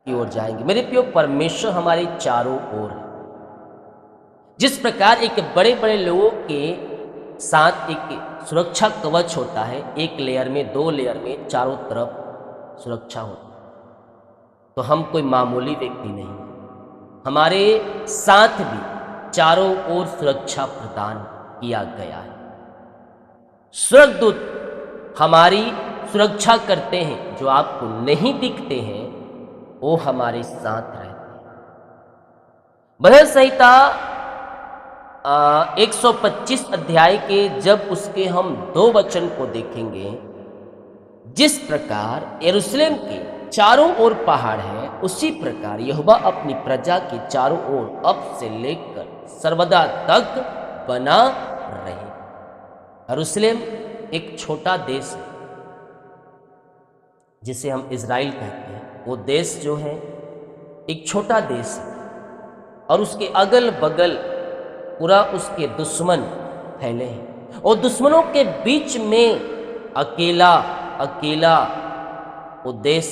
की ओर जाएंगे। मेरे प्रियो, परमेश्वर हमारे चारों ओर है। जिस प्रकार एक बड़े बड़े लोगों के साथ एक सुरक्षा कवच होता है, एक लेयर में, दो लेयर में, चारों तरफ सुरक्षा होती है, तो हम कोई मामूली व्यक्ति नहीं, हमारे साथ भी चारों ओर सुरक्षा प्रदान किया गया है। स्वर्गदूत हमारी सुरक्षा करते हैं, जो आपको नहीं दिखते हैं वो हमारे साथ रहते हैं। भजन संहिता 125 अध्याय के जब उसके हम 2 वचन को देखेंगे, जिस प्रकार यरूशलेम के चारों ओर पहाड़ है, उसी प्रकार यहोवा अपनी प्रजा के चारों ओर अब से लेकर सर्वदा तक बना रहे। यरूशलेम एक छोटा देश है जिसे हम इज़राइल कहते हैं। वो देश जो है एक छोटा देश है और उसके अगल बगल पूरा उसके दुश्मन फैले हैं और दुश्मनों के बीच में अकेला अकेला वो देश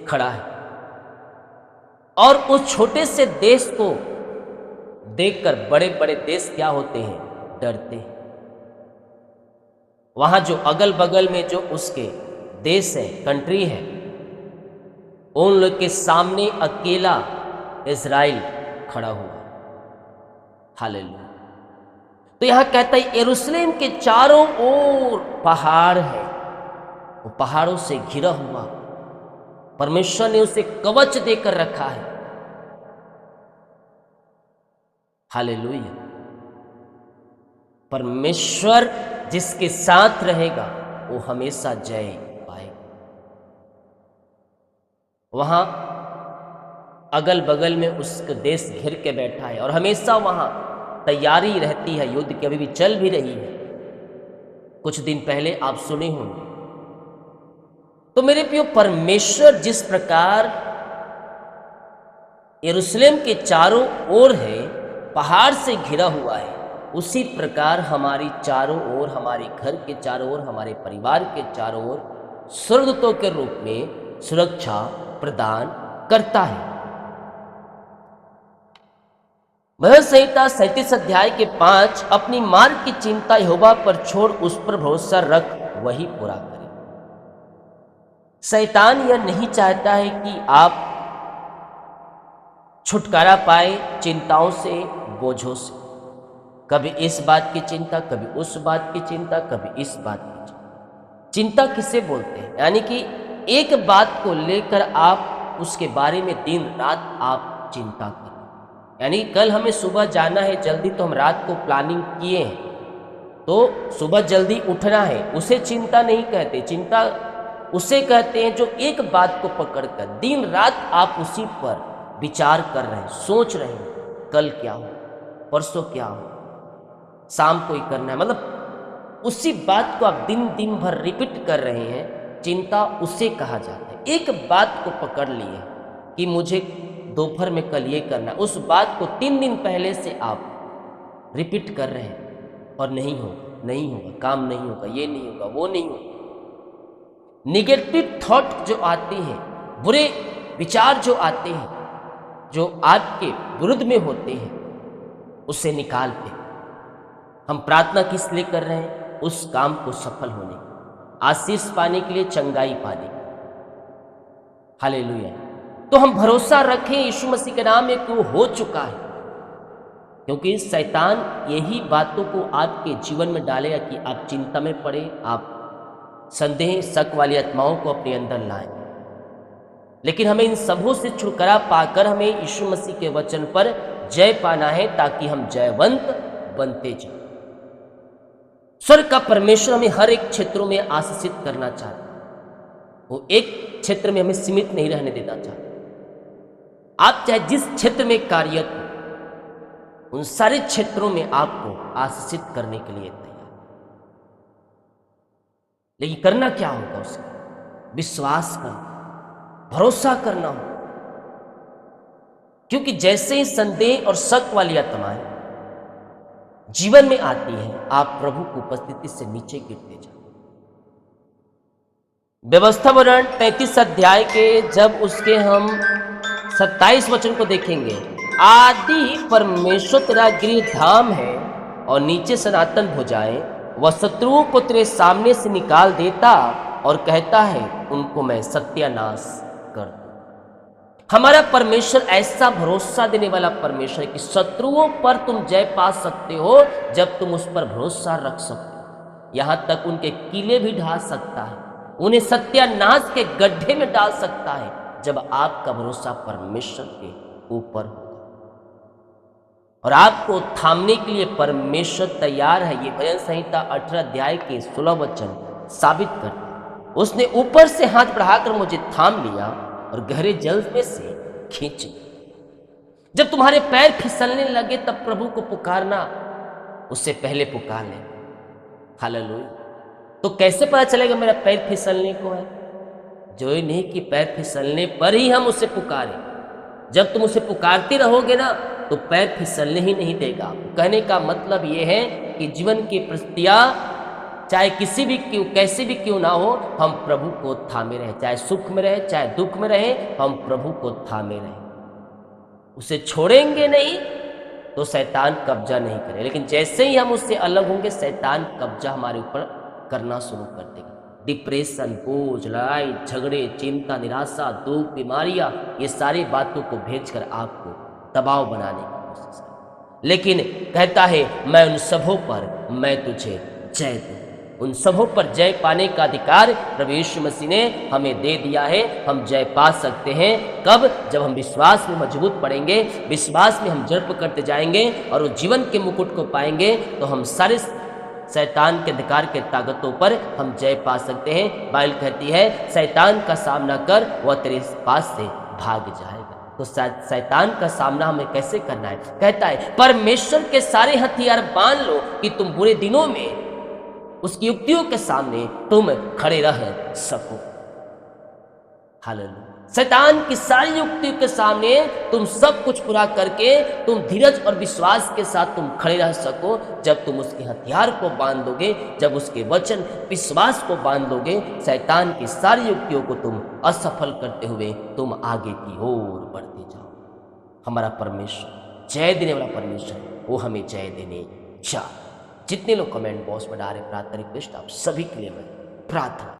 खड़ा है। और उस छोटे से देश को देखकर बड़े बड़े देश क्या होते हैं? डरते हैं। वहां जो अगल बगल में जो उसके देश है, कंट्री है, उन लोग के सामने अकेला इज़राइल खड़ा हुआ। हालेलुया। तो यहां कहता है यरूशलेम के चारों ओर पहाड़ है, वो पहाड़ों से घिरा हुआ, परमेश्वर ने उसे कवच देकर रखा है। हालेलुया। परमेश्वर जिसके साथ रहेगा वो हमेशा जय पाएगा। वहां अगल बगल में उसका देश घिर के बैठा है और हमेशा वहां तैयारी रहती है, युद्ध की अभी भी चल भी रही है। कुछ दिन पहले आप सुने होंगे। तो मेरे प्रियो, परमेश्वर जिस प्रकार यरूशलेम के चारों ओर है, पहाड़ से घिरा हुआ है, उसी प्रकार हमारी चारों ओर, हमारे घर के चारों ओर, हमारे परिवार के चारों ओर स्वर्गदूतों के रूप में सुरक्षा प्रदान करता है। भजन संहिता 37 अध्याय के 5, अपनी मार्ग की चिंता यहोवा पर छोड़ उस पर भरोसा रख, वही पूरा करे। शैतान यह नहीं चाहता है कि आप छुटकारा पाए चिंताओं से, बोझों से। कभी इस बात की चिंता, कभी उस बात की चिंता, कभी इस बात की चिंता। चिंता किसे बोलते हैं? यानी कि एक बात को लेकर आप उसके बारे में दिन रात आप चिंता करें। यानी कल हमें सुबह जाना है जल्दी, तो हम रात को प्लानिंग किए हैं, तो सुबह जल्दी उठना है, उसे चिंता नहीं कहते। चिंता उसे कहते हैं जो एक बात को पकड़कर दिन रात आप उसी पर विचार कर रहे हैं, सोच रहे हैं, कल क्या हो, परसों क्या हो, शाम को ही करना है। मतलब उसी बात को आप दिन दिन भर रिपीट कर रहे हैं, चिंता उसे कहा जाता है। एक बात को पकड़ लिए कि मुझे दोपहर में कल ये करना, उस बात को 3 दिन पहले से आप रिपीट कर रहे हैं और नहीं होगा, नहीं होगा, काम नहीं होगा, ये नहीं होगा, वो नहीं होगा। निगेटिव थॉट जो आते हैं, बुरे विचार जो आते हैं, जो आपके विरुद्ध में होते हैं, उसे निकालते। हम प्रार्थना किस लिए कर रहे हैं? उस काम को सफल होने, आशीष पाने के लिए, चंगाई पाने। हालेलुया। तो हम भरोसा रखें यीशु मसीह के नाम में कि वो हो चुका है, क्योंकि शैतान यही बातों को आपके जीवन में डालेगा कि आप चिंता में पड़े, आप संदेह, शक वाली आत्माओं को अपने अंदर लाएं। लेकिन हमें इन सबों से छुटकारा पाकर हमें यीशु मसीह के वचन पर जय पाना है, ताकि हम जयवंत बनते जाएं। स्वर्ग का परमेश्वर हमें हर एक क्षेत्रों में आशीषित करना चाहता है। वो एक क्षेत्र में हमें सीमित नहीं रहने देना चाहता। आप चाहे जिस क्षेत्र में कार्यरत हो, उन सारे क्षेत्रों में आपको आशीषित करने के लिए तैयार। लेकिन करना क्या होगा? उसका विश्वास करना, भरोसा करना हो। क्योंकि जैसे ही संदेह और शक वाली आत्माएं जीवन में आती है, आप प्रभु की उपस्थिति से नीचे गिरते जाते। व्यवस्था वर्णन 33 अध्याय के जब उसके हम 27 वचन को देखेंगे, आदि परमेश्वर तेरा गृह धाम है और नीचे सनातन भुजाएं, वह शत्रुओं को तेरे सामने से निकाल देता और कहता है उनको मैं सत्यानाश कर दूं। हमारा परमेश्वर ऐसा भरोसा देने वाला परमेश्वर है कि शत्रुओं पर तुम जय पा सकते हो जब तुम उस पर भरोसा रख सकते हो। यहां तक उनके किले भी ढा सकता है, उन्हें सत्यानाश के गड्ढे में डाल सकता है जब आपका भरोसा परमेश्वर के ऊपर हो। और आपको थामने के लिए परमेश्वर तैयार है। ये भजन संहिता 18 अध्याय के 16 वचन साबित करते हैं। उसने ऊपर से हाथ बढ़ाकर मुझे थाम लिया और गहरे जल में से खींच लिया। जब तुम्हारे पैर फिसलने लगे तब प्रभु को पुकारना, उससे पहले पुकार ले। हालेलुया। तो कैसे पता चलेगा मेरा पैर फिसलने को है? जो ही नहीं कि पैर फिसलने पर ही हम उसे पुकारें। जब तुम उसे पुकारते रहोगे ना तो पैर फिसलने ही नहीं देगा। कहने का मतलब यह है कि जीवन की परिस्थितियां चाहे किसी भी क्यों कैसे भी क्यों ना हो, हम प्रभु को थामे रहे। चाहे सुख में रहे चाहे दुख में रहे, हम प्रभु को थामे रहे। उसे छोड़ेंगे नहीं तो शैतान कब्जा नहीं करे, लेकिन जैसे ही हम उससे अलग होंगे शैतान कब्जा हमारे ऊपर करना शुरू कर देगा। डिप्रेशन, बोझ, लड़ाई झगड़े, चिंता, निराशा, दुख, बीमारियां, ये सारी बातों को भेजकर आपको दबाव बनाने की कोशिश कर, लेकिन कहता है मैं उन सबों पर मैं तुझे जय दूं। उन सबों पर जय पाने का अधिकार प्रभु यीशु मसीह ने हमें दे दिया है। हम जय पा सकते हैं कब? जब हम विश्वास में मजबूत पड़ेंगे, विश्वास में हम जड़ पकड़ते जाएंगे और उस जीवन के मुकुट को पाएंगे तो हम सारे शैतान के अधिकार के ताकतों पर हम जय पा सकते हैं। बाइबल कहती है शैतान का सामना कर वह तेरे पास से भाग जाएगा। तो शैतान का सामना हमें कैसे करना है? कहता है परमेश्वर के सारे हथियार बांध लो कि तुम बुरे दिनों में उसकी युक्तियों के सामने तुम खड़े रह सको। हालेलुया। शैतान की सारी युक्तियों के सामने तुम सब कुछ पूरा करके तुम धीरज और विश्वास के साथ तुम खड़े रह सको। जब तुम उसके हथियार को बांध दोगे, जब उसके वचन विश्वास को बांध दोगे, शैतान की सारी युक्तियों को तुम असफल करते हुए तुम आगे की ओर बढ़ते जाओ। हमारा परमेश्वर जय देने वाला परमेश्वर, वो हमें जय देने चाहे। जितने लोग कमेंट बॉक्स में डाल रहे प्रार्थना रिक्वेस्ट, आप सभी के लिए मैं प्रार्थना